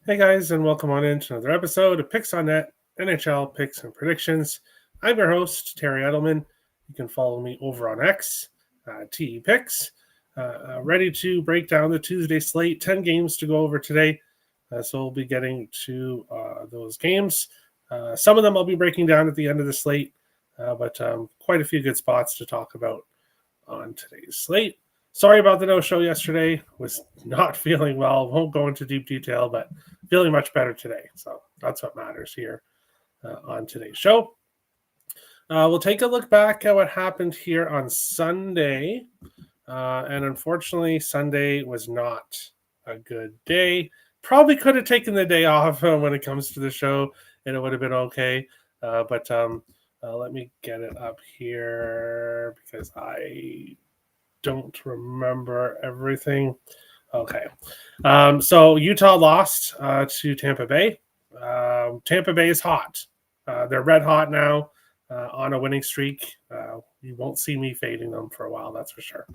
Hey guys, and welcome on into another episode of Picks on Net, NHL Picks and Predictions. I'm your host, Terry Edelman. You can follow me over on X, TE Picks. Ready to break down the Tuesday slate, 10 games to go over today. So we'll be getting to those games. Some of them I'll be breaking down at the end of the slate, but quite a few good spots to talk about on today's slate. Sorry about the no-show yesterday. Was not feeling well. Won't go into deep detail, but feeling much better today. So that's what matters here on today's show. We'll take a look back at what happened here on Sunday. And unfortunately, Sunday was not a good day. Probably could have taken the day off when it comes to the show, and it would have been okay. But let me get it up here because I don't remember everything. Okay. So Utah lost to Tampa Bay. Tampa Bay is hot. They're red hot now on a winning streak. You won't see me fading them for a while, that's for sure.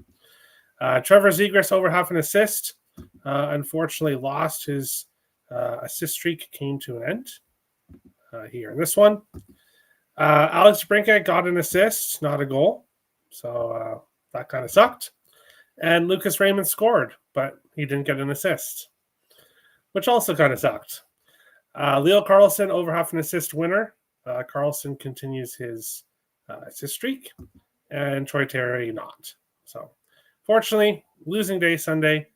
Trevor Zegras over half an assist. Unfortunately lost his assist streak, came to an end here in this one. Alex Brinkett got an assist, not a goal. So that kind of sucked. And Lucas Raymond scored, but he didn't get an assist, which also kind of sucked. Leo Carlson over half an assist winner. Carlson continues his assist streak, and Troy Terry not. So, fortunately, losing day Sunday,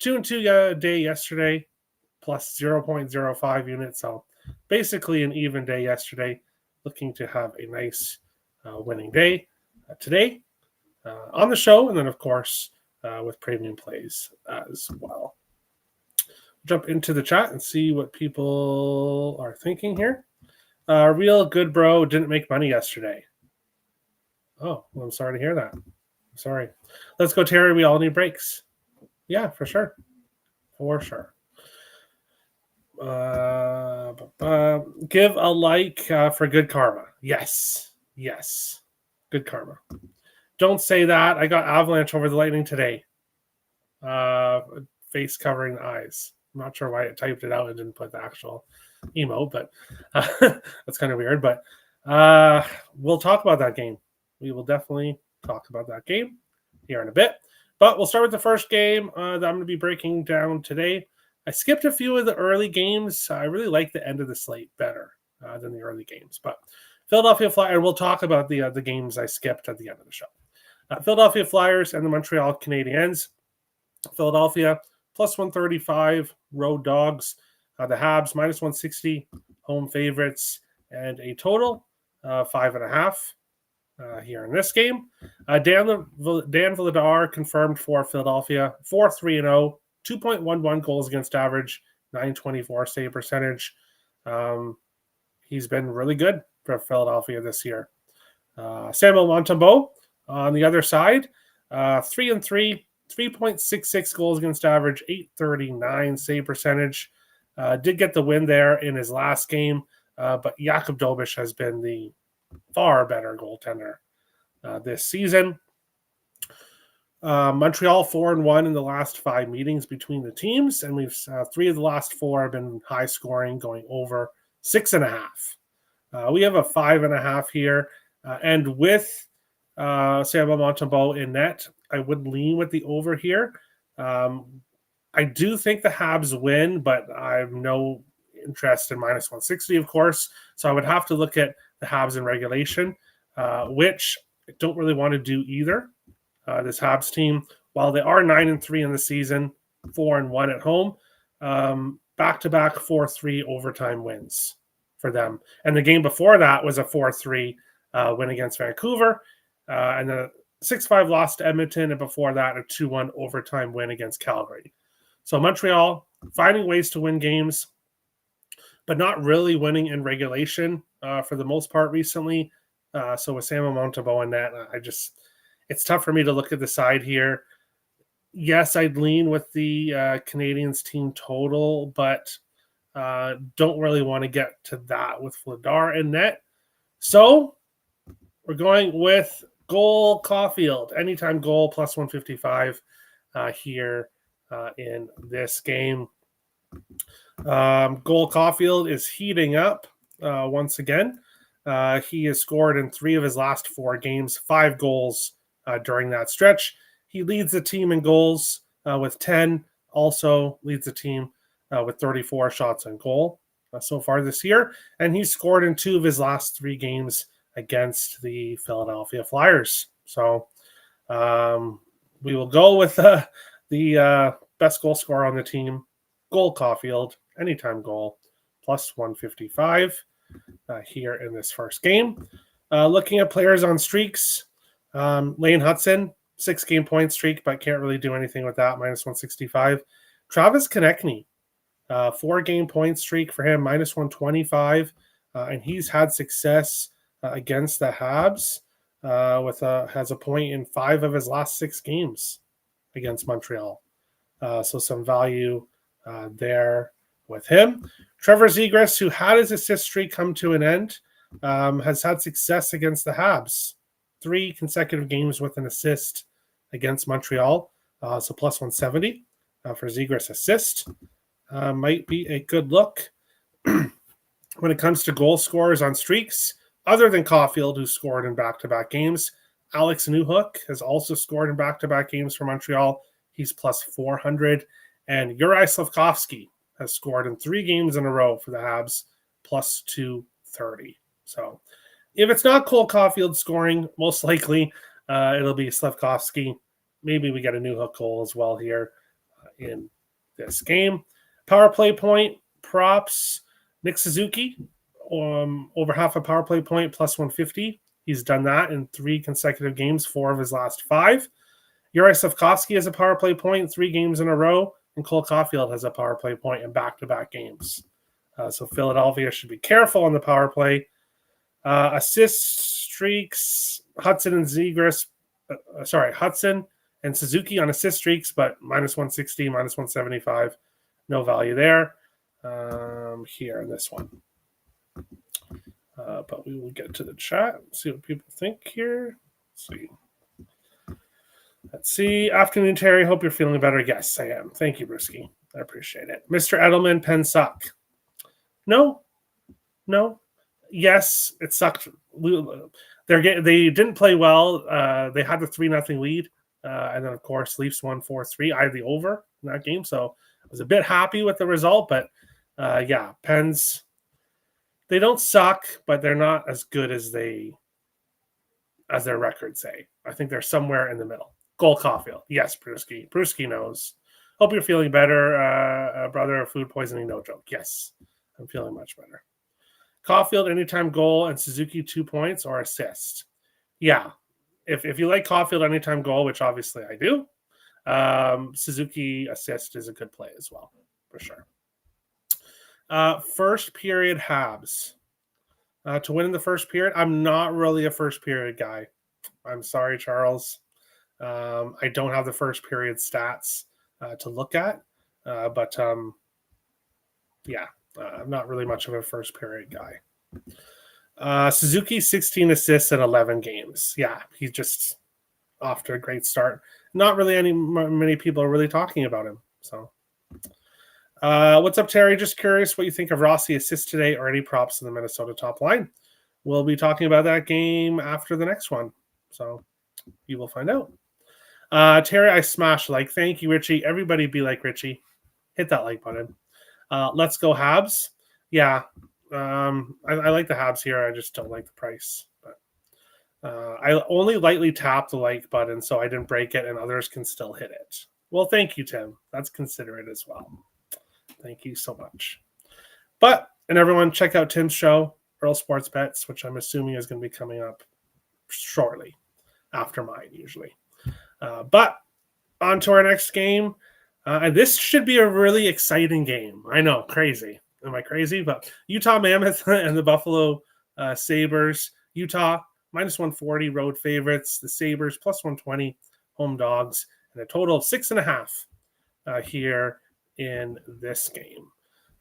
2-2 day yesterday, plus 0.05 units. So, basically an even day yesterday. Looking to have a nice winning day today on the show, and then, of course, with premium plays as well. Jump into the chat and see what people are thinking here. Real good bro didn't make money yesterday. Oh, well, I'm sorry to hear that. I'm sorry. Let's go, Terry. We all need breaks. Yeah, for sure. For sure. Give a like for good karma. Yes. Yes. Good karma. Don't say that. I got Avalanche over the Lightning today. Face covering the eyes. I'm not sure why it typed it out and didn't put the actual emote, but that's kind of weird. But we'll talk about that game. We will definitely talk about that game here in a bit. But we'll start with the first game that I'm going to be breaking down today. I skipped a few of the early games. I really like the end of the slate better than the early games. But Philadelphia Flyers, and we'll talk about the games I skipped at the end of the show. Philadelphia Flyers and the Montreal Canadiens. Philadelphia plus 135, road dogs. The Habs minus 160, home favorites, and a total 5.5 here in this game. Dan Vladar confirmed for Philadelphia, 4-3-0, 2.11 goals against average, 924 save percentage. He's been really good for Philadelphia this year. Samuel Montembeault on the other side, 3-3, 3.66 goals against average, 839 save percentage. Did get the win there in his last game, but Jakub Dobish has been the far better goaltender this season. Montreal 4-1 in the last 5 meetings between the teams, and we've 3 of the last 4 have been high scoring, going over 6.5. We have a 5.5 here, and with Samuel Montembeault in net, I would lean with the over here. I do think the Habs win, but I have no interest in minus 160, of course. So I would have to look at the Habs in regulation, which I don't really want to do either. This Habs team, while they are 9-3 in the season, 4-1 at home, back-to-back 4-3 overtime wins for them. And the game before that was a 4-3 win against Vancouver, and the 6-5 loss to Edmonton, and before that, a 2-1 overtime win against Calgary. So Montreal finding ways to win games, but not really winning in regulation for the most part recently. So with Samuel Montembeault in that, it's tough for me to look at the side here. Yes, I'd lean with the Canadiens team total, but don't really want to get to that with Vladar in net. So we're going with goal Caulfield, anytime goal plus 155 here in this game. Cole Caulfield is heating up once again. He has scored in 3 of his last 4 games, 5 goals during that stretch. He leads the team in goals with 10, also leads the team with 34 shots on goal so far this year. And he's scored in 2 of his last 3 games against the Philadelphia Flyers. So we will go with the best goal scorer on the team, Cole Caulfield, anytime goal, plus 155 here in this first game. Looking at players on streaks, Lane Hudson, 6-game point streak, but can't really do anything with that, minus 165. Travis Konechny, 4-game point streak for him, minus 125, and he's had success against the Habs has a point in 5 of his last 6 games against Montreal. So some value there with him. Trevor Zegras, who had his assist streak come to an end, has had success against the Habs. 3 consecutive games with an assist against Montreal. So plus 170 for Zegras assist. Might be a good look. When it comes to goal scorers on streaks, other than Caulfield, who scored in back-to-back games, Alex Newhook has also scored in back-to-back games for Montreal. He's plus 400. And Juraj Slafkovsky has scored in 3 games in a row for the Habs, plus 230. So if it's not Cole Caulfield scoring, most likely it'll be Slafkovsky. Maybe we get a Newhook goal as well here in this game. Power play point, props, Nick Suzuki, over half a power play point, plus 150. He's done that in 3 consecutive games, 4 of his last 5. Juraj Slafkovsky has a power play point 3 games in a row, and Cole Caulfield has a power play point in back-to-back games. So Philadelphia should be careful on the power play. Assist streaks, Hudson and Suzuki on assist streaks, but minus 160, minus 175. No value there here in this one. But we will get to the chat and see what people think here. Let's see. Afternoon, Terry. Hope you're feeling better. Yes, I am. Thank you, Brusky. I appreciate it. Mr. Edelman, Penn suck. No. Yes, it sucked. They didn't play well. They had the 3-0 lead. And then, of course, Leafs won 4-3. I had the over in that game, so I was a bit happy with the result. But, yeah, Pens, they don't suck, but they're not as good as their records say. I think they're somewhere in the middle. Cole Caulfield. Yes, Brusky. Brusky knows. Hope you're feeling better, brother. Food poisoning, no joke. Yes, I'm feeling much better. Caulfield, anytime goal, and Suzuki 2 points or assist. Yeah, if you like Caulfield, anytime goal, which obviously I do, Suzuki assist is a good play as well, for sure. First period Habs. To win in the first period, I'm not really a first period guy. I'm sorry, Charles. I don't have the first period stats to look at, but yeah, I'm not really much of a first period guy. Suzuki, 16 assists in 11 games. Yeah, he's just off to a great start. Not really many people are really talking about him. So, what's up, Terry? Just curious what you think of Rossi assists today or any props in the Minnesota top line. We'll be talking about that game after the next one. So you will find out. Terry, I smash like. Thank you, Richie. Everybody be like Richie. Hit that like button. Let's go Habs. Yeah, I like the Habs here. I just don't like the price. But I only lightly tapped the like button, so I didn't break it, and others can still hit it. Well, thank you, Tim. That's considerate as well. Thank you so much. And everyone, check out Tim's show, Earl Sports Bets, which I'm assuming is going to be coming up shortly after mine, usually. But on to our next game. And this should be a really exciting game. I know, crazy. Am I crazy? But Utah Mammoth and the Buffalo Sabres. Utah, minus 140 road favorites. The Sabres, plus 120 home dogs. And a total of 6.5 here in this game.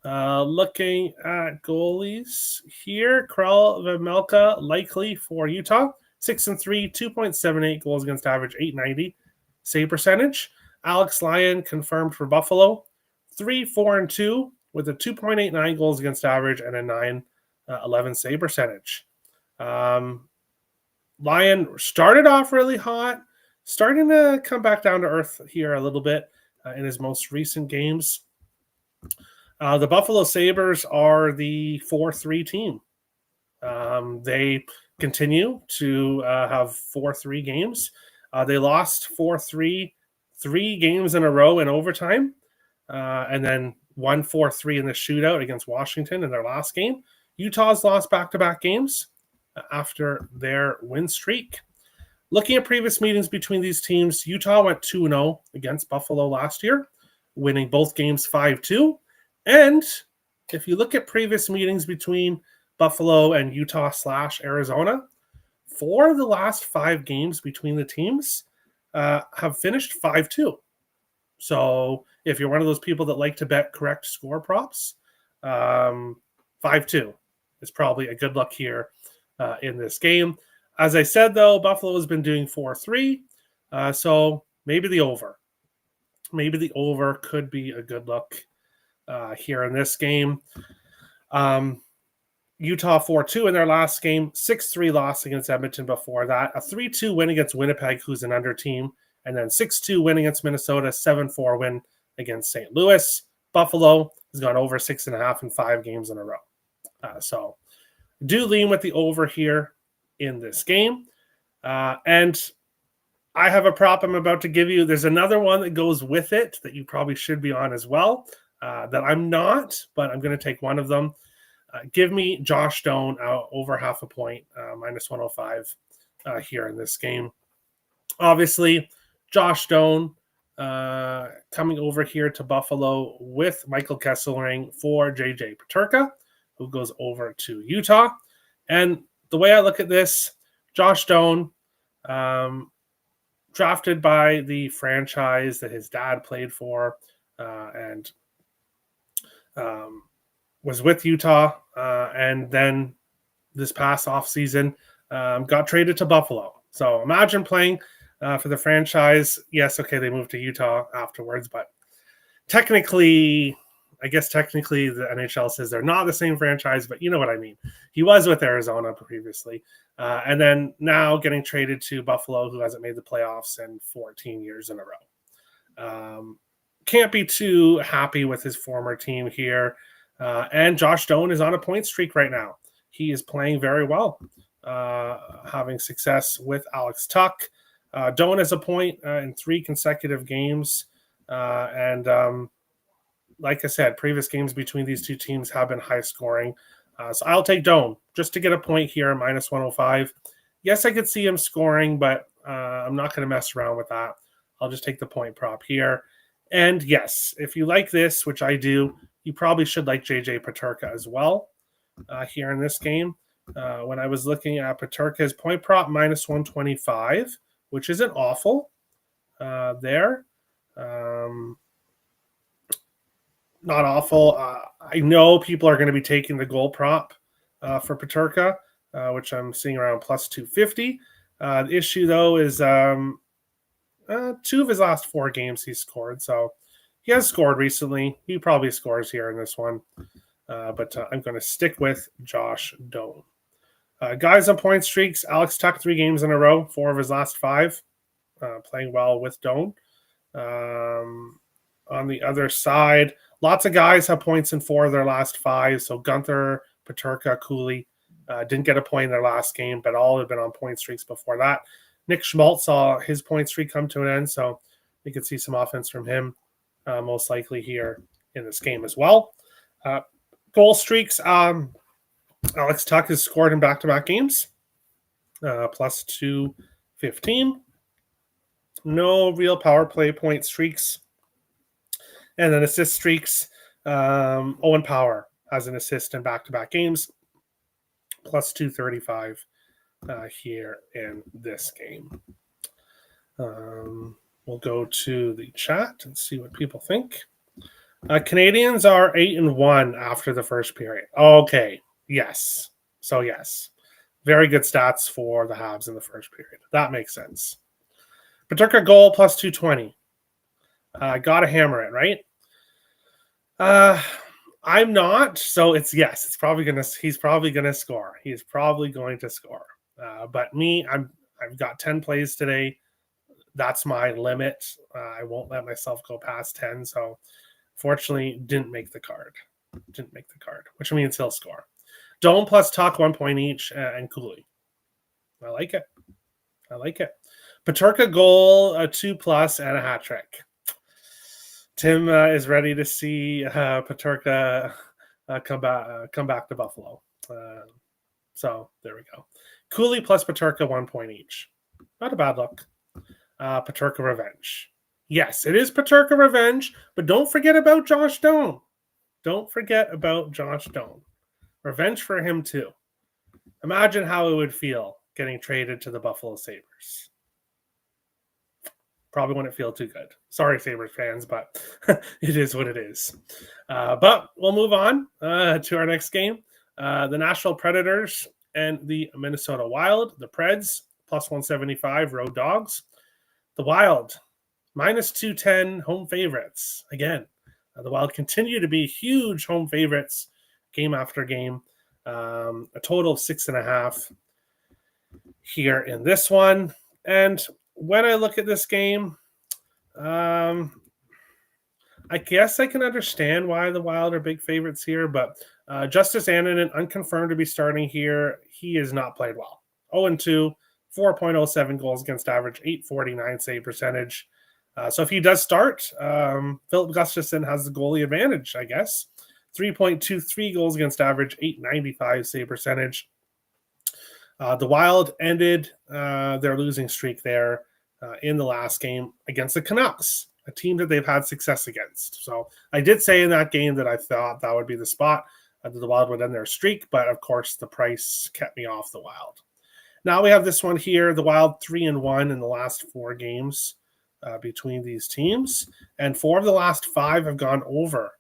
Looking at goalies here. Krell Vejmelka likely for Utah. 6-3, 2.78 goals against average, 890 save percentage. Alex Lyon confirmed for Buffalo. 3, 4, and 2 with a 2.89 goals against average and a 911 save percentage. Lion started off really hot, starting to come back down to earth here a little bit in his most recent games. The Buffalo Sabres are the 4-3 team. They continue to have 4-3 games. They lost 4-3 3 games in a row in overtime, and then won 4-3 in the shootout against Washington in their last game. Utah's lost back-to-back games after their win streak. Looking at previous meetings between these teams, Utah went 2-0 against Buffalo last year, winning both games 5-2. And if you look at previous meetings between Buffalo and Utah/Arizona, 4 of the last 5 games between the teams have finished 5-2. So if you're one of those people that like to bet correct score props, 5-2 is probably a good look here in this game. As I said, though, Buffalo has been doing 4-3, so maybe the over. Maybe the over could be a good look here in this game. Utah 4-2 in their last game, 6-3 loss against Edmonton before that, a 3-2 win against Winnipeg, who's an under team, and then 6-2 win against Minnesota, 7-4 win against St. Louis. Buffalo has gone over 6.5 in 5 games in a row. So do lean with the over here in this game. And I have a prop I'm about to give you. There's another one that goes with it that you probably should be on as well, that I'm not, but I'm going to take one of them. Give me Josh Doan over half a point, minus 105 here in this game. Obviously, Josh Doan coming over here to Buffalo with Michael Kesselring for JJ Peterka, who goes over to Utah. And the way I look at this, Josh Doan, drafted by the franchise that his dad played for, and was with Utah, and then this past offseason got traded to Buffalo. So imagine playing for the franchise. Yes, okay, they moved to Utah afterwards, but technically the NHL says they're not the same franchise, but you know what I mean. He was with Arizona previously, and then now getting traded to Buffalo, who hasn't made the playoffs in 14 years in a row. Can't be too happy with his former team here. And Josh Doan is on a point streak right now. He is playing very well, having success with Alex Tuch. Doan has a point in 3 consecutive games. And like I said, previous games between these two teams have been high scoring. So I'll take Doan just to get a point here, minus 105. Yes, I could see him scoring, but I'm not going to mess around with that. I'll just take the point prop here. And yes, if you like this, which I do, you probably should like JJ Peterka as well here in this game. When I was looking at Peterka's point prop, minus 125, which isn't awful there. Not awful. I know people are going to be taking the goal prop for Peterka, which I'm seeing around plus 250. The issue, though, is 2 of his last 4 games he scored. So he has scored recently. He probably scores here in this one. But I'm going to stick with Josh Doan. Guys on point streaks, Alex Tuch 3 games in a row, 4 of his last 5. Playing well with Doan. On the other side, lots of guys have points in 4 of their last 5. So Gunther, Peterka, Cooley didn't get a point in their last game, but all had been on point streaks before that. Nick Schmaltz saw his point streak come to an end, so we could see some offense from him most likely here in this game as well. Goal streaks, Alex Tuch has scored in back-to-back games, plus 215. No real power play point streaks. And then assist streaks, Owen Power has an assist in back-to-back games, plus 235 here in this game. We'll go to the chat and see what people think. Canadians are 8-1 after the first period. Okay, yes. So yes, very good stats for the Habs in the first period. That makes sense. Peterka goal plus 220. Got to hammer it, right? Uh, I'm not. So it's yes. It's probably gonna. He's probably gonna score. He's probably going to score. But me, I've got 10 plays today. That's my limit. I won't let myself go past 10. So fortunately, didn't make the card. Didn't make the card, which means he'll score. Dome plus Tuck 1 point each, and Cooley. I like it. I like it. Paterka goal, a 2+, and a hat trick. Tim is ready to see Paterka come back to Buffalo. So there we go. Cooley plus Paterka 1 point each. Not a bad look. Paterka revenge. Yes, it is Paterka revenge, but don't forget about Josh Doan. Don't forget about Josh Doan. Revenge for him too. Imagine how it would feel getting traded to the Buffalo Sabres. Probably wouldn't feel too good. Sorry, Sabres fans, but it is what it is. But we'll move on to our next game. The Nashville Predators and the Minnesota Wild. The Preds, plus 175, road dogs. The Wild, minus 210, home favorites. Again, the Wild continue to be huge home favorites game after game. A total of 6.5 here in this one. And when I look at this game, I guess I can understand why the Wild are big favorites here, but Justice Annunen, unconfirmed to be starting here. He has not played well. 0-2, 4.07 goals against average, 849 save percentage. So if he does start, Philip Gustafsson has the goalie advantage, I guess. 3.23 goals against average, 895 save percentage. The Wild ended their losing streak there in the last game against the Canucks, a team that they've had success against. So I did say in that game that I thought that would be the spot that the Wild would end their streak, but of course the price kept me off the Wild. Now we have this one here, the Wild 3-1 in the last 4 games between these teams, and 4 of the last 5 have gone over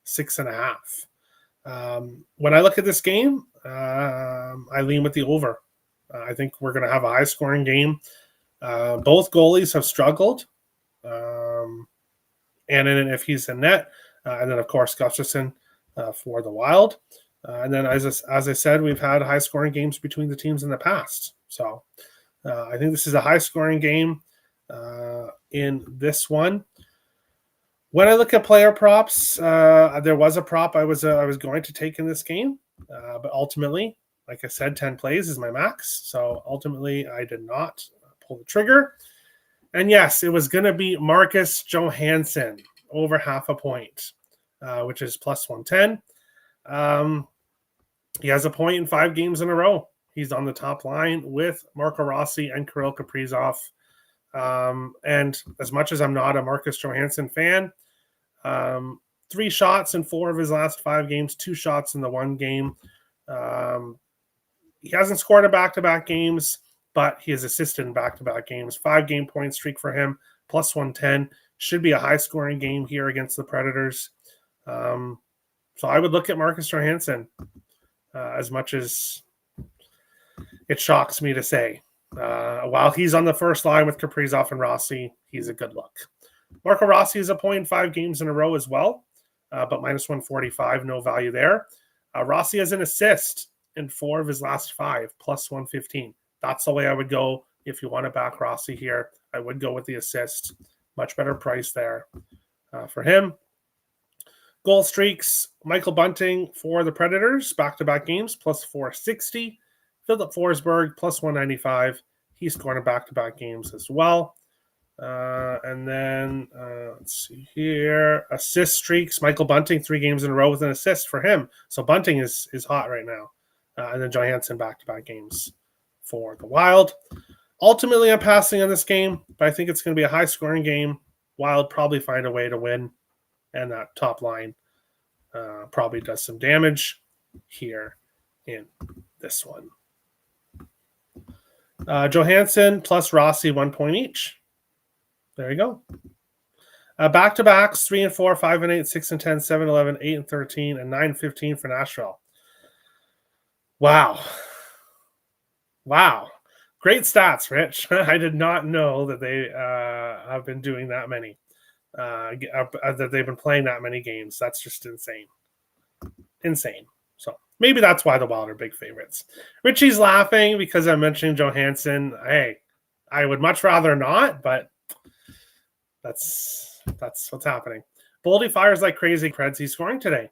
6.5. When I look at this game, I lean with the over. I think we're going to have a high-scoring game. Both goalies have struggled. And then if he's in net, and then, of course, Gustafsson for the Wild. And then, as I said, we've had high-scoring games between the teams in the past. So I think this is a high-scoring game in this one. When I look at player props, there was a prop I was going to take in this game, but ultimately, like I said, 10 plays is my max. So ultimately, I did not pull the trigger. And yes, it was going to be Marcus Johansson over half a point, which is plus 110. He has a point in 5 games in a row. He's on the top line with Marco Rossi and Kirill Kaprizov. And as much as I'm not a Marcus Johansson fan, 3 shots in 4 of his last 5 games, 2 shots in the 1 game. He hasn't scored in back-to-back games, but he has assisted in back-to-back games. 5-game point streak for him, plus 110. Should be a high-scoring game here against the Predators. So I would look at Marcus Johansson as much as it shocks me to say. While he's on the first line with Kaprizov and Rossi, he's a good look. Marco Rossi is a point in 5 games in a row as well, but minus 145, no value there. Rossi has an assist in 4 of his last 5, plus 115. That's the way I would go if you want to back Rossi here. I would go with the assist. Much better price there for him. Goal streaks, Michael Bunting for the Predators, back-to-back games, plus 460. Philip Forsberg, plus 195. He scored in back-to-back games as well. And then, let's see here. Assist streaks, Michael Bunting, 3 games in a row with an assist for him. So Bunting is hot right now. And then Johansson back-to-back games for the Wild. Ultimately, I'm passing on this game, but I think it's going to be a high-scoring game. Wild probably find a way to win, and that top line probably does some damage here in this one. Johansson plus Rossi, 1 point each. There you go. Back-to-backs, 3-4, 5-8, 6-10, 7-11, 8-13, and 9-15 for Nashville. Wow. Great stats, Rich. I did not know that they have been doing that many. that they've been playing that many games. That's just insane. So maybe that's why the Wild are big favorites. Richie's laughing because I'm mentioning Johansson. Hey, I would much rather not, but that's what's happening. Boldy fires like crazy. Preds, he's scoring today.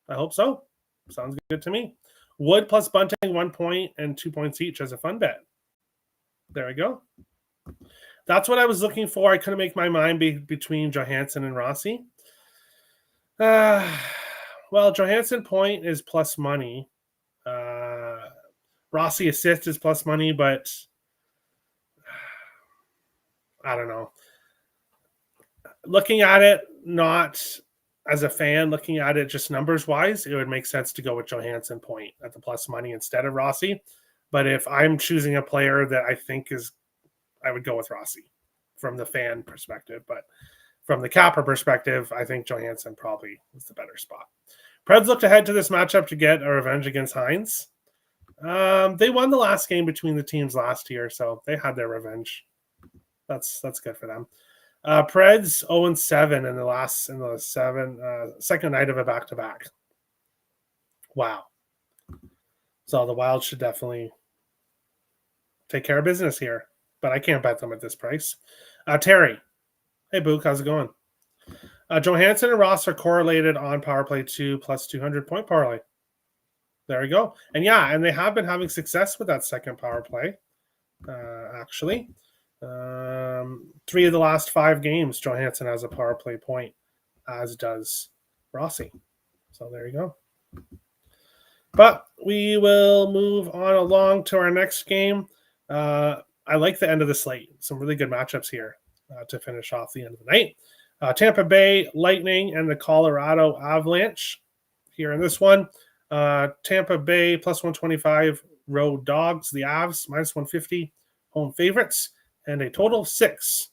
I hope so. Sounds good to me. Wood plus Bunting 1 point and 2 points each as a fun bet. There we go. That's what I was looking for. I couldn't make my mind between Johansson and Rossi. Well, Johansson point is plus money. Rossi assist is plus money, but I don't know. Looking at it, not as a fan, looking at it just numbers wise, it would make sense to go with Johansson point at the plus money instead of Rossi. But if I'm choosing a player that I think I would go with Rossi from the fan perspective. But from the capper perspective, I think Johansson probably is the better spot. Preds looked ahead to this matchup to get a revenge against Hines. They won the last game between the teams last year, so they had their revenge. That's good for them. Preds 0-7 in the second night of a back-to-back. Wow. So the Wild should definitely take care of business here, but I can't bet them at this price. Terry. Hey, Book, how's it going? Johansson and Ross are correlated on power play 2 plus 200 point parlay. There we go. And yeah, and they have been having success with that second power play, actually. 3 of the last 5 games, Johansson has a power play point, as does Rossi. So there you go. But we will move on along to our next game. I like the end of the slate. Some really good matchups here to finish off the end of the night. Tampa Bay Lightning and the Colorado Avalanche here in this one. Tampa Bay plus 125 road dogs. The Avs minus 150 home favorites. And a total of 6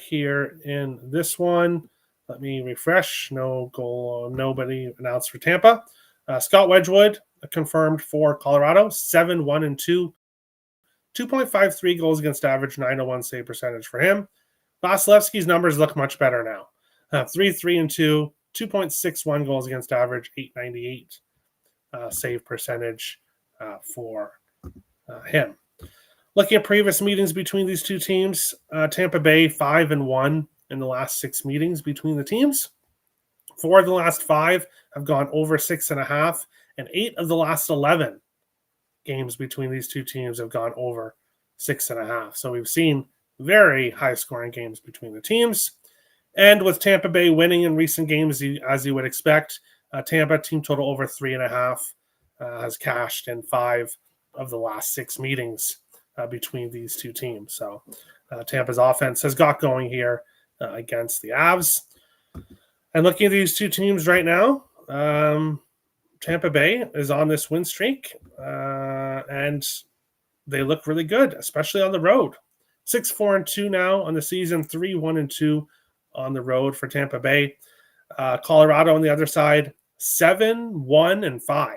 here in this one. Let me refresh. No goal, nobody announced for Tampa. Scott Wedgwood confirmed for Colorado. 7-1-2. 2.53 goals against average, 901 save percentage for him. Vasilevsky's numbers look much better now. 3-3-2, 2.61 goals against average, 898 save percentage for him. Looking at previous meetings between these two teams, Tampa Bay 5-1 in the last 6 meetings between the teams. 4 of the last 5 have gone over 6.5, and 8 of the last 11 games between these two teams have gone over 6.5. So we've seen very high scoring games between the teams. And with Tampa Bay winning in recent games, as you would expect, Tampa team total over 3.5 has cashed in 5 of the last 6 meetings between these two teams. So Tampa's offense has got going here against the Avs. And looking at these two teams right now, Tampa Bay is on this win streak, and they look really good, especially on the road. 6-4-2 now on the season, 3-1-2 on the road for Tampa Bay. Colorado on the other side, 7-1-5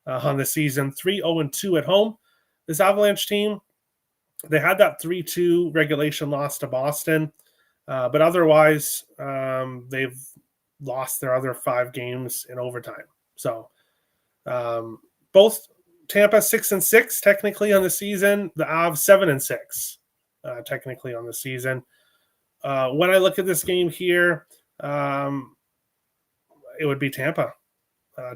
on the season, 3-0-2 at home. This Avalanche team, they had that 3-2 regulation loss to Boston, but otherwise they've lost their other 5 games in overtime. So both Tampa 6-6 technically on the season, the Avs 7-6 technically on the season. When I look at this game here, it would be Tampa.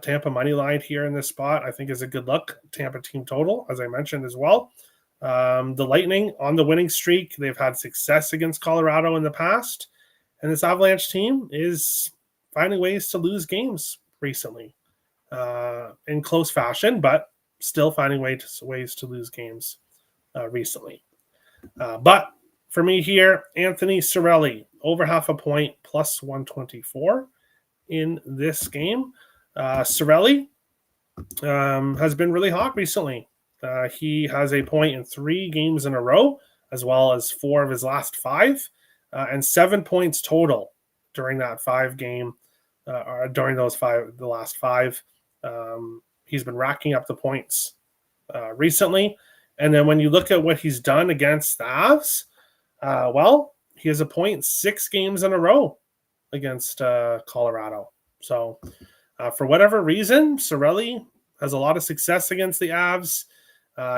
Tampa money line here in this spot, I think, is a good look. Tampa team total, as I mentioned as well. The Lightning on the winning streak. They've had success against Colorado in the past. And this Avalanche team is finding ways to lose games recently in close fashion, but still finding ways to lose games recently. But for me here, Anthony Cirelli, over half a point, plus 124 in this game. Cirelli has been really hot recently. He has a point in 3 games in a row, as well as 4 of his last 5, and 7 points total during that 5 game, during those 5, the last 5. He's been racking up the points recently. And then when you look at what he's done against the Avs, well, he has a point 6 games in a row against Colorado. So for whatever reason, Cirelli has a lot of success against the Avs.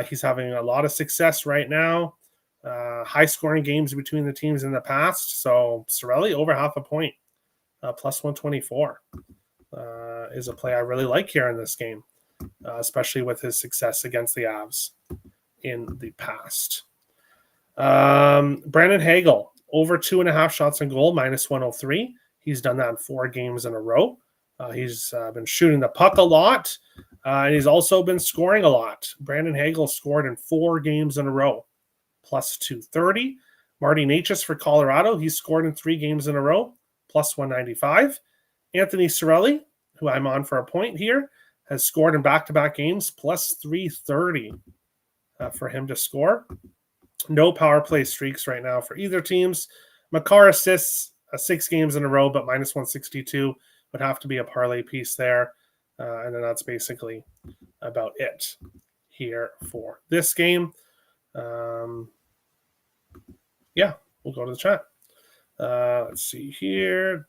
He's having a lot of success right now. High scoring games between the teams in the past. So Cirelli over half a point, plus 124, is a play I really like here in this game, especially with his success against the Avs in the past. Brandon Hagel, over 2.5 shots on goal, minus 103. He's done that in 4 games in a row. He's been shooting the puck a lot, and he's also been scoring a lot. Brandon Hagel scored in 4 games in a row, plus 230. Marty Necas for Colorado, he's scored in 3 games in a row, plus 195. Anthony Cirelli, who I'm on for a point here, has scored in back-to-back games, plus 330 for him to score. No power play streaks right now for either teams. Makar assists 6 games in a row, but minus 162 would have to be a parlay piece there. And then that's basically about it here for this game. Yeah, we'll go to the chat. Let's see here.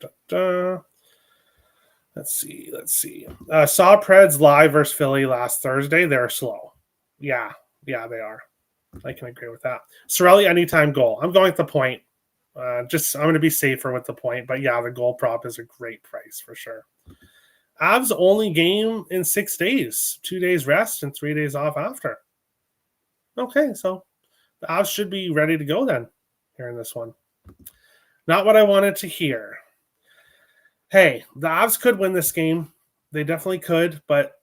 Let's see. Saw Preds live versus Philly last Thursday. They're slow. Yeah, they are. I can agree with that. Cirelli, anytime goal. I'm going with the point. I'm going to be safer with the point. But yeah, the goal prop is a great price for sure. Avs only game in 6 days. 2 days rest and 3 days off after. Okay, so the Avs should be ready to go then here in this one. Not what I wanted to hear. Hey, the Avs could win this game. They definitely could, but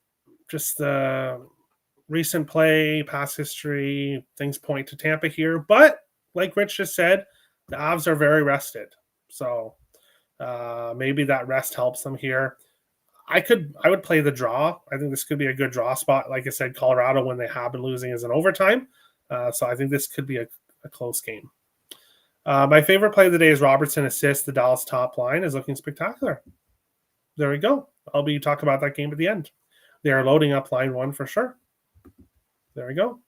just the recent play, past history, things point to Tampa here. But like Rich just said, the Avs are very rested. So maybe that rest helps them here. I would play the draw. I think this could be a good draw spot. Like I said, Colorado, when they have been losing, is in overtime. So I think this could be a close game. My favorite play of the day is Robertson assist. The Dallas top line is looking spectacular. There we go. I'll be talking about that game at the end. They are loading up line 1 for sure. There we go.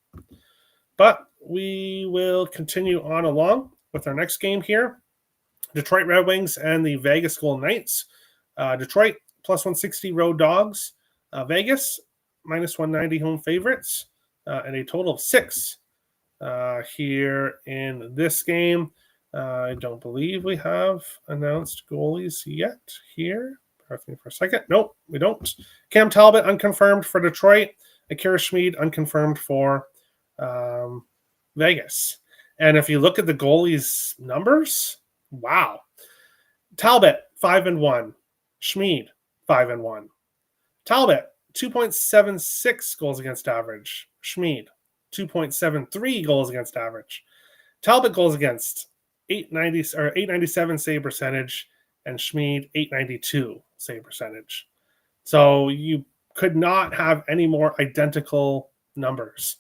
But we will continue on along with our next game here. Detroit Red Wings and the Vegas Golden Knights. Detroit plus 160 road dogs. Vegas minus 190 home favorites. And a total of 6 here in this game. I don't believe we have announced goalies yet here. Bear with me for a second. Nope, we don't. Cam Talbot unconfirmed for Detroit. Akira Schmid unconfirmed for Vegas. And if you look at the goalies' numbers, wow. Talbot, 5-1. Schmid, 5-1. Talbot, 2.76 goals against average. Schmid, 2.73 goals against average. Talbot goals against 897 save percentage, and Schmid 892 save percentage. So you could not have any more identical numbers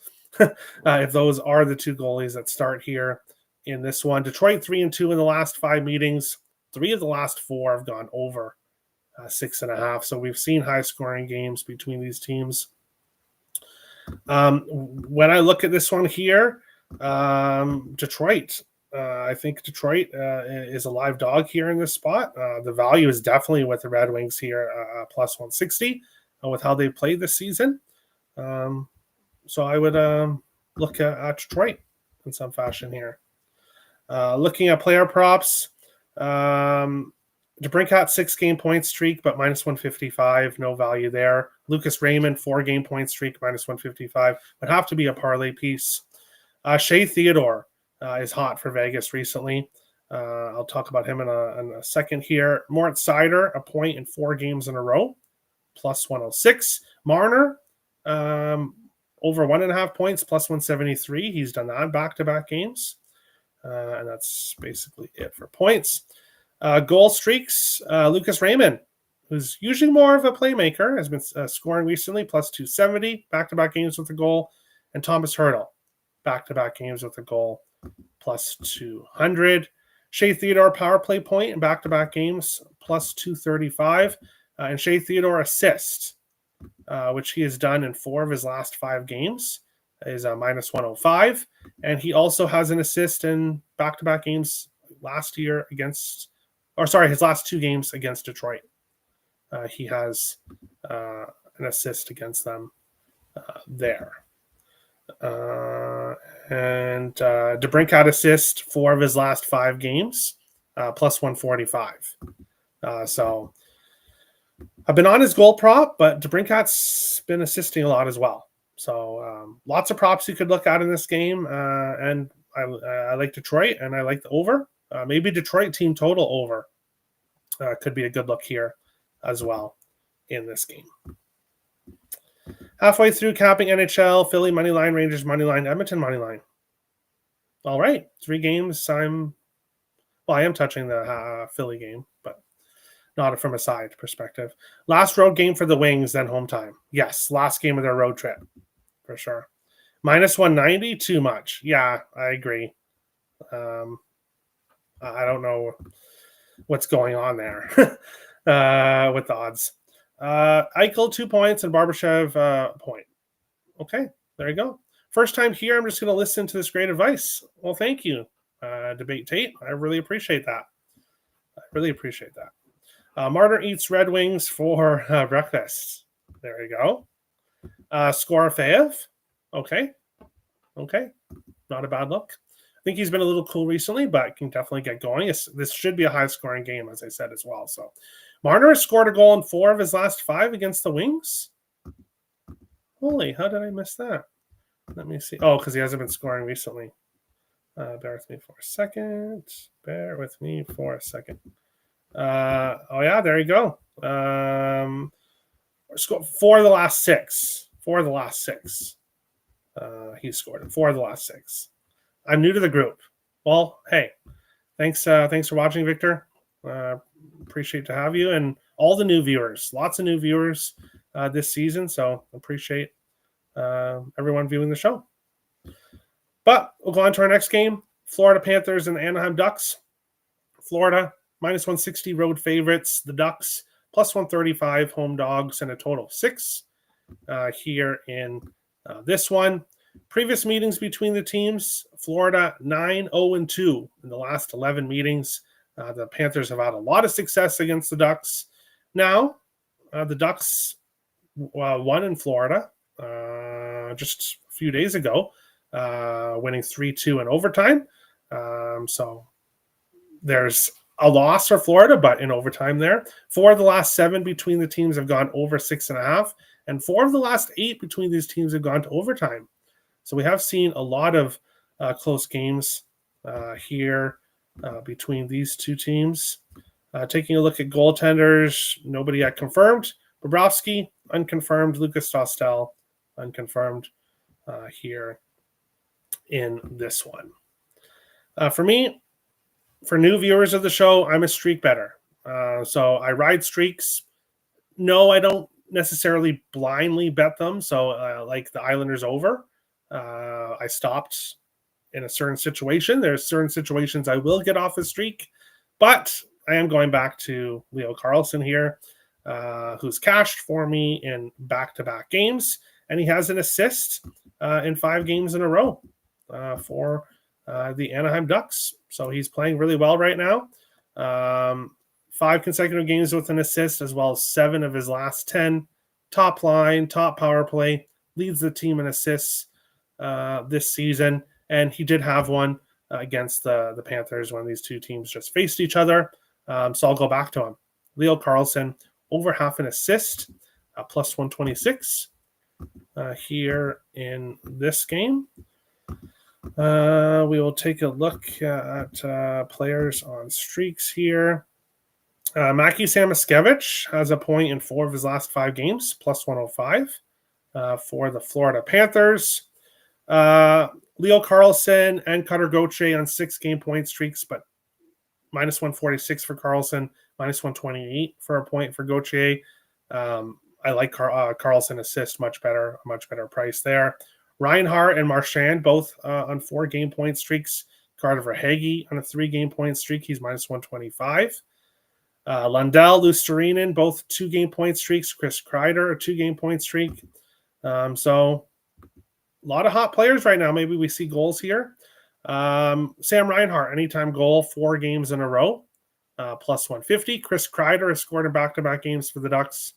if those are the 2 goalies that start here in this one. Detroit 3-2 in the last 5 meetings. 3 of the last 4 have gone over 6.5. So we've seen high scoring games between these teams. When I look at this one here, Detroit, I think Detroit is a live dog here in this spot. The value is definitely with the Red Wings here, plus 160 with how they played this season. So I would look at Detroit in some fashion here. Looking at player props, DeBrincat 6-game point streak, but minus 155, no value there. Lucas Raymond 4-game point streak, minus 155, would have to be a parlay piece. Shea Theodore is hot for Vegas recently. I'll talk about him in a second here. Moritz Seider, a point in 4 games in a row, plus 106. Marner, over 1.5 points, plus 173. He's done that back-to-back games. And that's basically it for points. Goal streaks, Lucas Raymond, who's usually more of a playmaker, has been scoring recently, plus 270, back-to-back games with a goal. And Thomas Hertl, back-to-back games with a goal, plus 200. Shea Theodore, power play point in back-to-back games, plus 235. And Shea Theodore assist, which he has done in 4 of his last 5 games, is minus 105. And he also has an assist in back-to-back games his last 2 games against Detroit. He has an assist against them there. And DeBrincat assist 4 of his last 5 games, plus 145. So I've been on his goal prop, but DeBrincat's been assisting a lot as well. So lots of props you could look at in this game. And I like Detroit, and I like the over. Maybe Detroit team total over could be a good look here as well in this game. Halfway through capping NHL, Philly moneyline, Rangers moneyline, Edmonton moneyline. All right, 3 games. I am touching the Philly game, but not from a side perspective. Last road game for the Wings, then home time. Yes, last game of their road trip, for sure. Minus 190, too much. Yeah, I agree. I don't know what's going on there with the odds. Eichel 2 points and Barbashev point. Okay, there you go. First time here, I'm just going to listen to this great advice. Well, thank you, Debate Tate. I really appreciate that. Martyr eats Red Wings for breakfast. There you go. Skorofeyev. Okay. Not a bad look. I think he's been a little cool recently, but can definitely get going. This should be a high-scoring game, as I said as well. So Marner has scored a goal in 4 of his last 5 against the Wings. Holy, how did I miss that? Let me see. Oh, because he hasn't been scoring recently. Bear with me for a second. Oh, yeah, there you go. 4 of the last 6. He scored in 4 of the last 6. I'm new to the group. Well, hey, thanks for watching, Victor. Appreciate to have you and all the new viewers. Lots of new viewers this season, so appreciate everyone viewing the show. But we'll go on to our next game. Florida Panthers and the Anaheim Ducks. Florida, minus 160 road favorites. The Ducks, plus 135 home dogs, and a total of 6 here in this one. Previous meetings between the teams, Florida 9-0-2 in the last 11 meetings. The Panthers have had a lot of success against the Ducks. Now, the Ducks won in Florida just a few days ago, winning 3-2 in overtime. So there's a loss for Florida, but in overtime there. 4 of the last 7 between the teams have gone over 6.5, and 4 of the last 8 between these teams have gone to overtime. So we have seen a lot of close games here between these two teams. Taking a look at goaltenders, nobody yet confirmed. Bobrovsky, unconfirmed. Lucas Dostal, unconfirmed here in this one. For me, for new viewers of the show, I'm a streak bettor. So I ride streaks. No, I don't necessarily blindly bet them. So like the Islanders over, I stopped in a certain situation. There's certain situations I will get off a streak, but I am going back to Leo Carlsson here, who's cashed for me in back-to-back games, and he has an assist in 5 games in a row for the Anaheim Ducks. So he's playing really well right now. 5 consecutive games with an assist, as well as 7 of his last 10. Top line, top power play, leads the team in assists this season, and he did have one against the Panthers when these two teams just faced each other. So I'll go back to him. Leo Carlsson, over half an assist, plus 126 here in this game. We will take a look at players on streaks here. Mackie Samoskevich has a point in 4 of his last 5 games, plus 105 for the Florida Panthers. Leo Carlsson and Cutter Gauthier on 6 game point streaks, but minus 146 for Carlsson, minus 128 for a point for Gauthier. I like Carlsson assist much better price there. Reinhart and Marchand both on 4 game point streaks. Carter Verhaeghe on a 3 game point streak. He's minus 125. Lundell, Luostarinen, both 2 game point streaks. Chris Kreider, a 2 game point streak. So a lot of hot players right now. Maybe we see goals here. Sam Reinhart, anytime goal, 4 games in a row, plus 150. Chris Kreider has scored in back-to-back games for the Ducks,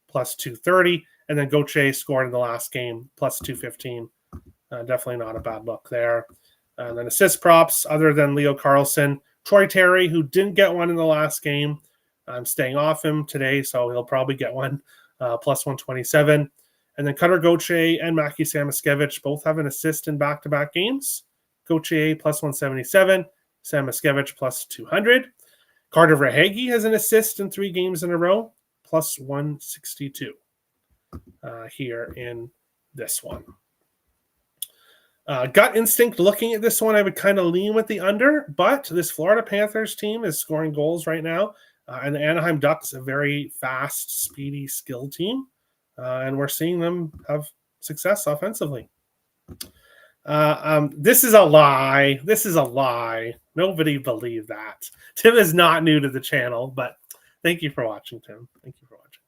plus 230. And then Gauthier scored in the last game, plus 215. Definitely not a bad look there. And then assist props, other than Leo Carlsson, Troy Terry, who didn't get one in the last game. I'm staying off him today, so he'll probably get one, plus 127. And then Cutter Gauthier and Mackie Samoskevich both have an assist in back-to-back games. Gauthier plus 177, Samoskevich plus 200. Carter Verhaeghe has an assist in 3 games in a row, plus 162 here in this one. Gut instinct looking at this one, I would kind of lean with the under, but this Florida Panthers team is scoring goals right now, and the Anaheim Ducks, a very fast, speedy, skilled team, and we're seeing them have success offensively. This is a lie. This is a lie. Nobody believed that. Tim is not new to the channel, but thank you for watching, Tim. Thank you for watching.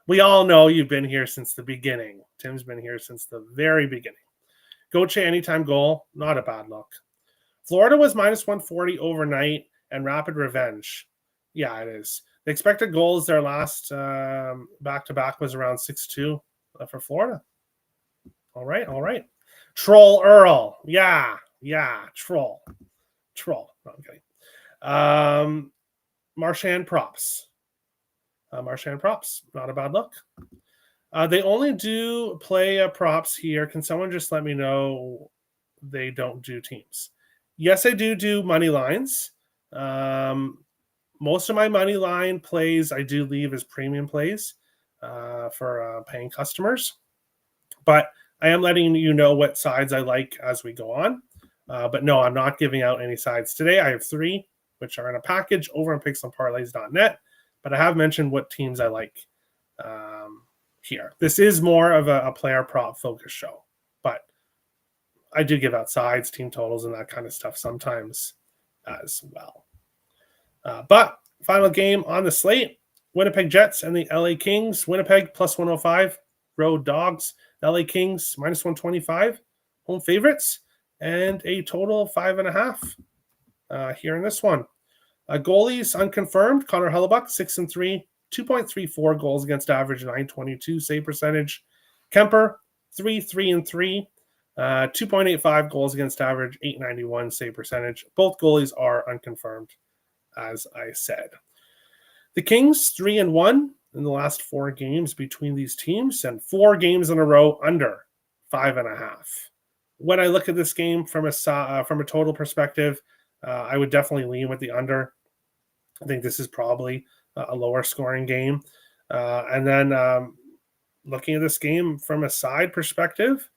We all know you've been here since the beginning. Tim's been here since the very beginning. Gauthier anytime goal, not a bad look. Florida was minus 140 overnight, and rapid revenge. Yeah, it is. The expected goals their last back-to-back was around 6-2 for Florida. All right. Troll Earl. Yeah, troll. No, I'm kidding. Marchand props. Not a bad look. They only do play props here. Can someone just let me know they don't do teams? Yes, I do money lines. Most of my money line plays I do leave as premium plays for paying customers. But I am letting you know what sides I like as we go on. But no, I'm not giving out any sides today. I have 3, which are in a package over on pixelparlays.net. But I have mentioned what teams I like here. This is more of a player prop focus show, but I do give out sides, team totals, and that kind of stuff sometimes as well. But final game on the slate, Winnipeg Jets and the LA Kings. Winnipeg plus 105, road dogs. LA Kings minus 125, home favorites, and a total of 5.5 here in this one. Goalies unconfirmed. Connor Hellebuyck 6-3, 2.34 goals against average, 922 save percentage. Kemper 3-3, 2.85 goals against average, 891 save percentage. Both goalies are unconfirmed, as I said. The Kings 3-1 in the last 4 games between these teams, and 4 games in a row under 5.5. When I look at this game from a total perspective, I would definitely lean with the under. I think this is probably a lower scoring game. And then looking at this game from a side perspective,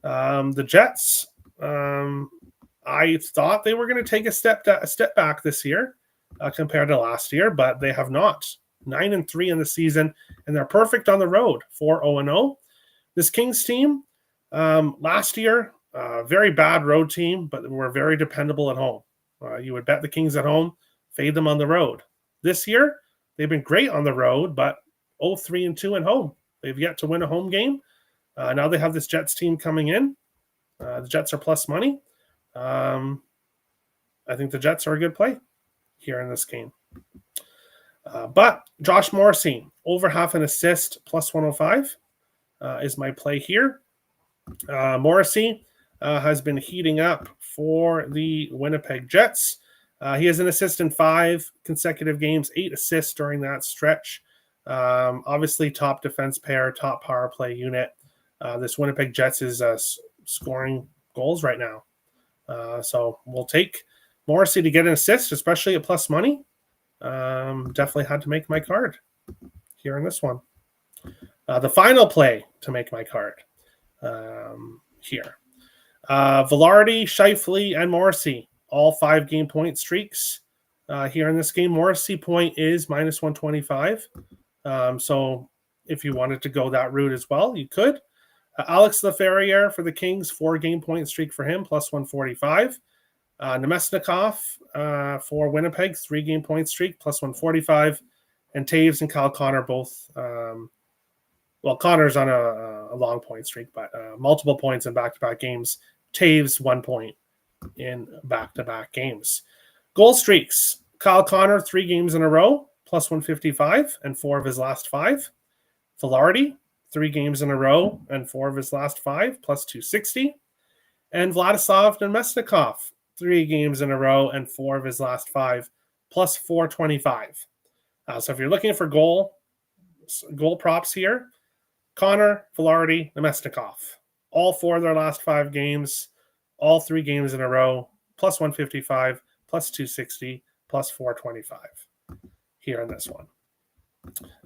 the Jets, I thought they were going to take a step back this year compared to last year, but they have not. 9-3 in the season, and they're perfect on the road, 4-0-0. This Kings team, last year, very bad road team, but were very dependable at home. You would bet the Kings at home, fade them on the road. This year, they've been great on the road, but 0-3-2 at home. They've yet to win a home game. Now they have this Jets team coming in. The Jets are plus money. I think the Jets are a good play here in this game. But Josh Morrissey, over half an assist, plus 105 is my play here. Morrissey has been heating up for the Winnipeg Jets. He has an assist in 5 consecutive games, 8 assists during that stretch. Obviously, top defense pair, top power play unit. This Winnipeg Jets is scoring goals right now. So we'll take Morrissey to get an assist, especially at plus money. Definitely had to make my card here in this one. The final play to make my card here. Velarde, Scheifele, and Morrissey, all 5 game point streaks here in this game. Morrissey point is minus 125. So if you wanted to go that route as well, you could. Alex Laferriere for the Kings, 4 game point streak for him, plus 145. Nemesnikov for Winnipeg, 3 game point streak, plus 145. And Taves and Kyle Connor both, Connor's on a long point streak, but multiple points in back-to-back games. Taves, 1 point in back-to-back games. Goal streaks. Kyle Connor, 3 games in a row, plus 155, and 4 of his last 5. Velarde, 3 games in a row, and 4 of his last 5, plus 260. And Vladislav Namestnikov, 3 games in a row, and 4 of his last 5, plus 425. So if you're looking for goal props here, Connor, Velarde, Namestnikov. All 4 of their last 5 games, all 3 games in a row, plus 155, plus 260, plus 425 here in this one.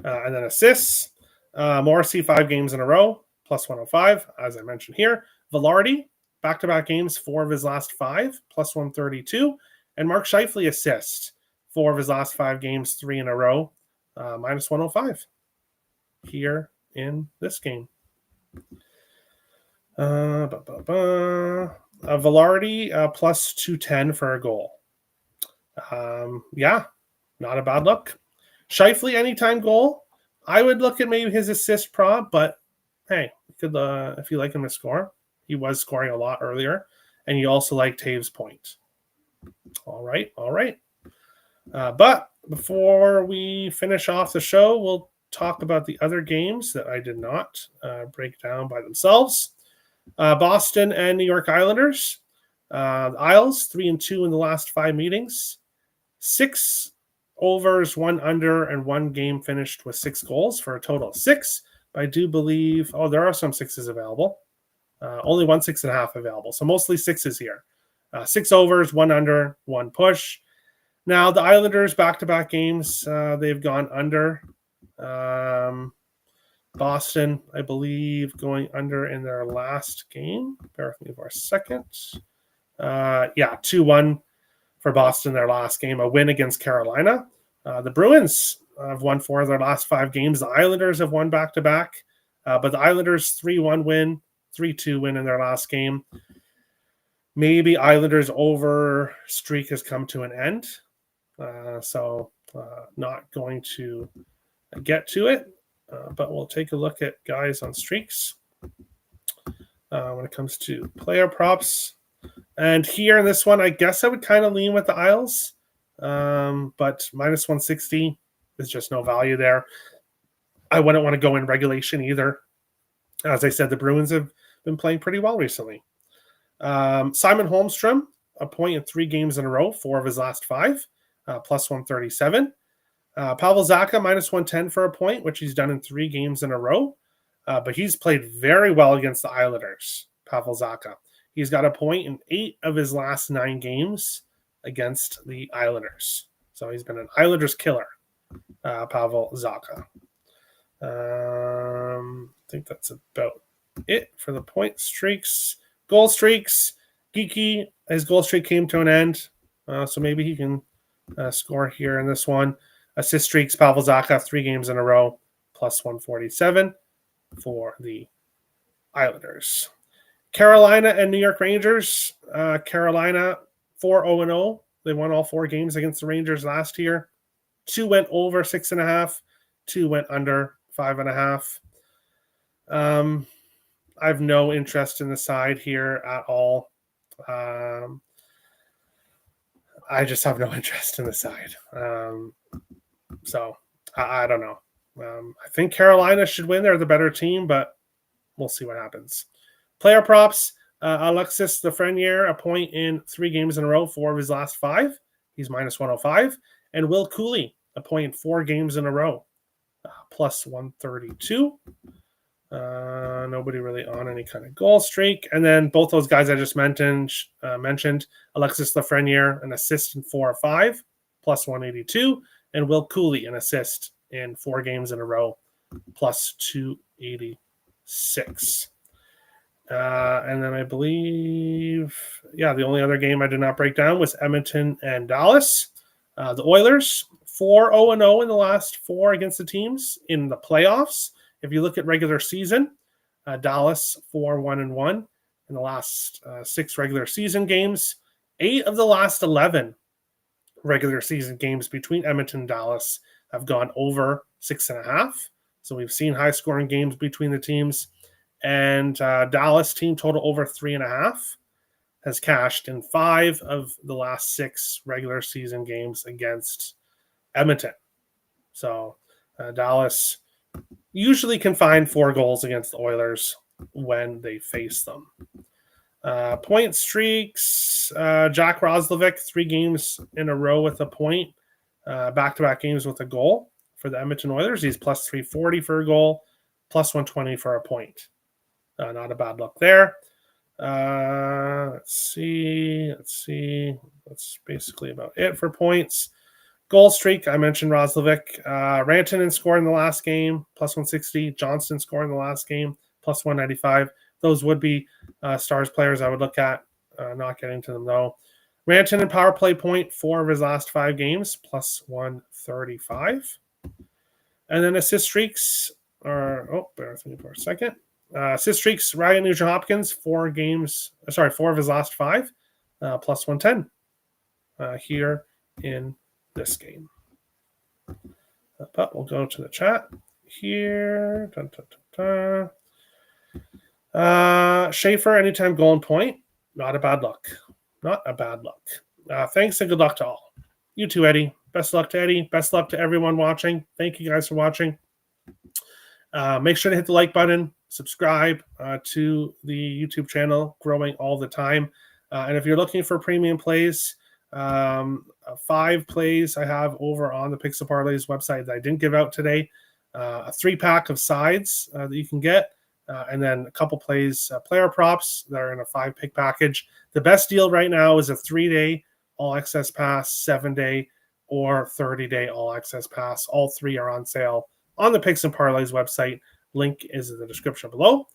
And then assists, Morrissey, 5 games in a row, plus 105, as I mentioned here. Velarde, back-to-back games, 4 of his last 5, plus 132. And Mark Scheifele assist, 4 of his last 5 games, 3 in a row, minus 105 here in this game. Velarde, plus 210 for a goal. Yeah, not a bad look. Scheifele, anytime goal. I would look at maybe his assist prop, but hey, you could if you like him to score. He was scoring a lot earlier, and you also like Taves' point. All right. But before we finish off the show, we'll talk about the other games that I did not break down by themselves. Boston and New York Islanders. The Isles, 3-2 in the last 5 meetings. 6 overs, 1 under, and 1 game finished with 6 goals for a total of 6. But I do believe, there are some 6s available. Only 1 6.5 available. So mostly 6s here. 6 overs, 1 under, 1 push. Now, the Islanders, back-to-back games, they've gone under. Boston, I believe, going under in their last game. Bear with me for a second. 2-1 for Boston, their last game. A win against Carolina. The Bruins have won 4 of their last 5 games. The Islanders have won back-to-back. But the Islanders, 3-1 win, 3-2 win in their last game. Maybe Islanders over streak has come to an end. So not going to get to it. But we'll take a look at guys on streaks when it comes to player props. And here in this one, I guess I would kind of lean with the Isles. But minus 160 is just no value there. I wouldn't want to go in regulation either. As I said, the Bruins have been playing pretty well recently. Simon Holmstrom, a point in 3 games in a row, 4 of his last 5, plus 137. Pavel Zacha, minus 110 for a point, which he's done in 3 games in a row. But he's played very well against the Islanders, Pavel Zacha. He's got a point in 8 of his last 9 games against the Islanders. So he's been an Islanders killer, Pavel Zacha. I think that's about it for the point streaks. Goal streaks. Geeky, his goal streak came to an end. So maybe he can score here in this one. Assist streaks, Pavel Zacha, 3 games in a row, plus 147 for the Islanders. Carolina and New York Rangers. Carolina, 4-0-0. They won all 4 games against the Rangers last year. 2 went over 6.5. 2 went under 5.5. I have no interest in the side here at all. I just have no interest in the side. So I don't know. I think Carolina should win. They're the better team, but we'll see what happens. Player props. Alexis Lafreniere, a point in 3 games in a row, 4 of his last 5. He's minus 105. And Will Cooley, a point in 4 games in a row, plus 132. Nobody really on any kind of goal streak. And then both those guys I just mentioned, Alexis Lafreniere, an assist in 4 of 5, plus 182. And Will Cooley, an assist in 4 games in a row, plus 286. And then I believe, the only other game I did not break down was Edmonton and Dallas. The Oilers, 4-0-0 in the last 4 against the teams in the playoffs. If you look at regular season, Dallas 4-1-1 in the last 6 regular season games. 8 of the last 11 regular season games between Edmonton and Dallas have gone over 6.5. So we've seen high scoring games between the teams. And Dallas team total over 3.5 has cashed in 5 of the last 6 regular season games against Edmonton. So Dallas usually can find 4 goals against the Oilers when they face them. Point streaks, Jack Roslovic, 3 games in a row with a point, back-to-back games with a goal for the Edmonton Oilers. He's plus 340 for a goal, plus 120 for a point. Not a bad look there. Let's see. That's basically about it for points. Goal streak, I mentioned Roslovic. Rantanen scored in the last game, plus 160. Johnston scored in the last game, plus 195. Those would be Stars players I would look at. Not getting to them, though. Rantanen power play point, 4 of his last 5 games, plus 135. And then assist streaks bear with me for a second. Assist streaks, Ryan Nugent-Hopkins, 4 of his last 5, plus 110 here in this game. But we'll go to the chat here. Schaefer, anytime goal and point. Not a bad look. Thanks and good luck to all. You too, Eddie. Best luck to Eddie. Best luck to everyone watching. Thank you guys for watching. Make sure to hit the like button. Subscribe to the YouTube channel, growing all the time. And if you're looking for premium plays, 5 plays I have over on the Picks and Parlays website that I didn't give out today. A 3-pack of sides that you can get, and then a couple plays, player props that are in a 5-pick package. The best deal right now is a 3-day all access pass, 7-day or 30-day all access pass. All 3 are on sale on the Picks and Parlays website. Link is in the description below.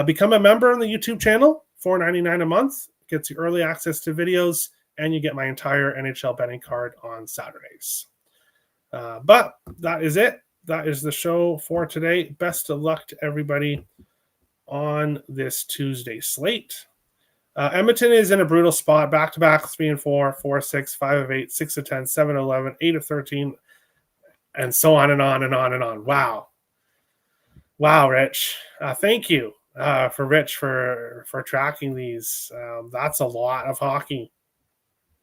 Become a member on the YouTube channel, $4.99 a month. Gets you early access to videos, and you get my entire NHL betting card on Saturdays. But that is it. That is the show for today. Best of luck to everybody on this Tuesday slate. Edmonton is in a brutal spot. Back-to-back 3-4, 4-6, 5-8, 6-10, 7-11, 8-13, and so on and on and on and on. Wow, Rich. Thank you for Rich for tracking these. That's a lot of hockey.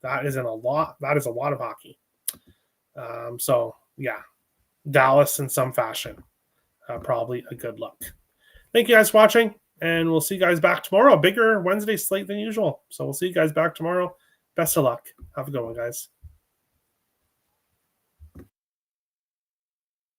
That is a lot of hockey. So yeah, Dallas in some fashion. Probably a good look. Thank you guys for watching, and we'll see you guys back tomorrow. A bigger Wednesday slate than usual. So we'll see you guys back tomorrow. Best of luck. Have a good one, guys.